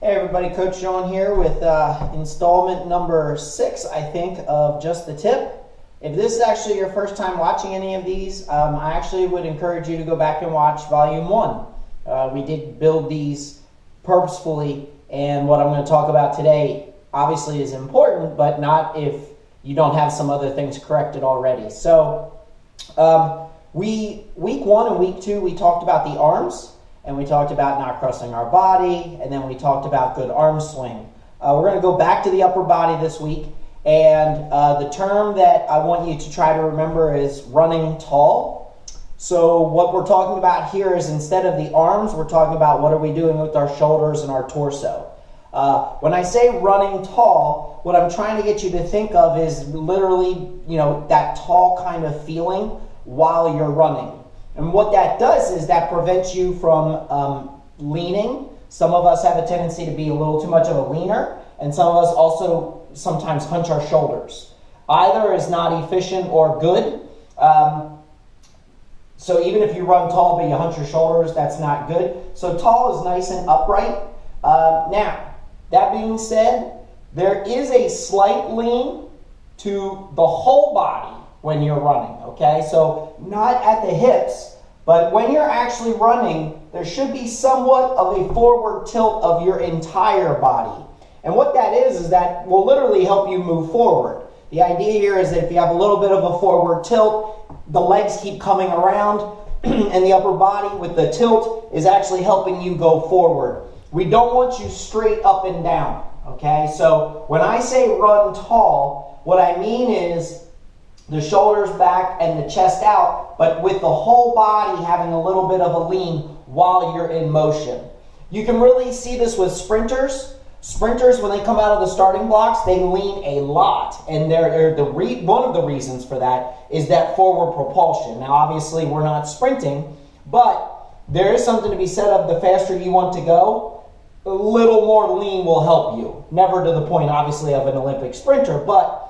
Hey everybody, Coach Sean here with installment number 6, I think, of Just the Tip. If this is actually your first time watching any of these, I actually would encourage you to go back and watch Volume 1. We did build these purposefully, and what I'm going to talk about today obviously is important, but not if you don't have some other things corrected already. So, week 1 and week 2, we talked about the arms. And we talked about not crossing our body, and then we talked about good arm swing. We're going to go back to the upper body this week, and the term that I want you to try to remember is running tall. So what we're talking about here is instead of the arms, we're talking about what are we doing with our shoulders and our torso. When I say running tall, what I'm trying to get you to think of is literally, that tall kind of feeling while you're running. And what that does is that prevents you from leaning. Some of us have a tendency to be a little too much of a leaner, and some of us also sometimes hunch our shoulders. Either is not efficient or good. So even if you run tall but you hunch your shoulders, that's not good. So tall is nice and upright. Now, that being said, there is a slight lean to the whole body when you're running, okay? So not at the hips, but when you're actually running, there should be somewhat of a forward tilt of your entire body. And what that is that will literally help you move forward. The idea here is that if you have a little bit of a forward tilt, the legs keep coming around, and the upper body with the tilt is actually helping you go forward. We don't want you straight up and down, okay? So when I say run tall, what I mean is the shoulders back and the chest out, but with the whole body having a little bit of a lean while you're in motion. You can really see this with sprinters. Sprinters, when they come out of the starting blocks, they lean a lot. And one of the reasons for that is that forward propulsion. Now, obviously, we're not sprinting, but there is something to be said of the faster you want to go, a little more lean will help you. Never to the point, obviously, of an Olympic sprinter, but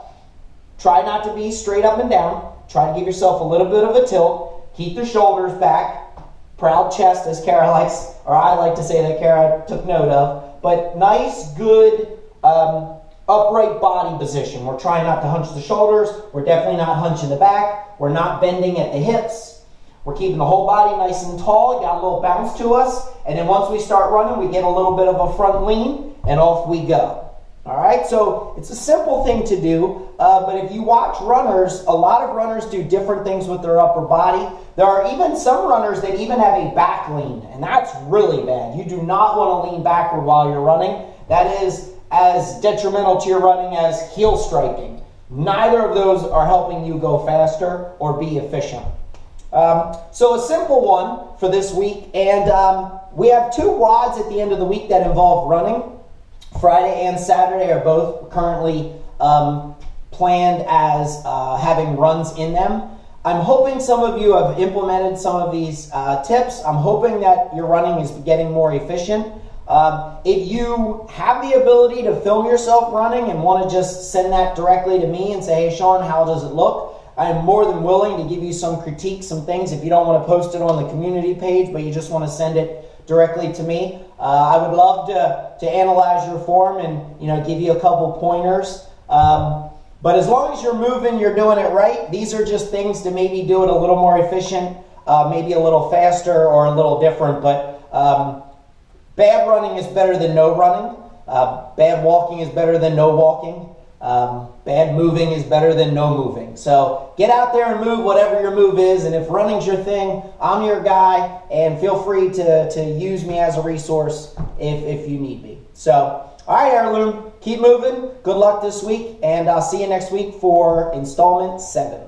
try not to be straight up and down. Try to give yourself a little bit of a tilt. Keep the shoulders back. Proud chest, as Kara likes, or I like to say that Kara took note of. But nice, good, upright body position. We're trying not to hunch the shoulders. We're definitely not hunching the back. We're not bending at the hips. We're keeping the whole body nice and tall. Got a little bounce to us. And then once we start running, we get a little bit of a front lean, and off we go. All right, so it's a simple thing to do, but if you watch runners, a lot of runners do different things with their upper body. There are even some runners that even have a back lean, and that's really bad. You do not want to lean backward while you're running. That is as detrimental to your running as heel striking. Neither of those are helping you go faster or be efficient. So a simple one for this week, and we have 2 WODs at the end of the week that involve running. Friday and Saturday are both currently planned as having runs in them. I'm hoping some of you have implemented some of these tips. I'm hoping that your running is getting more efficient. If you have the ability to film yourself running and want to just send that directly to me and say, hey Sean, how does it look? I'm more than willing to give you some critiques, some things. If you don't want to post it on the community page, but you just want to send it directly to me, I would love to analyze your form and give you a couple pointers. But as long as you're moving, you're doing it right. These are just things to maybe do it a little more efficient, maybe a little faster or a little different. But bad running is better than no running. Bad walking is better than no walking. Bad moving is better than no moving. So get out there and move whatever your move is. And if running's your thing, I'm your guy. And feel free to use me as a resource if you need me. So, all right, Heirloom, keep moving. Good luck this week. And I'll see you next week for installment 7.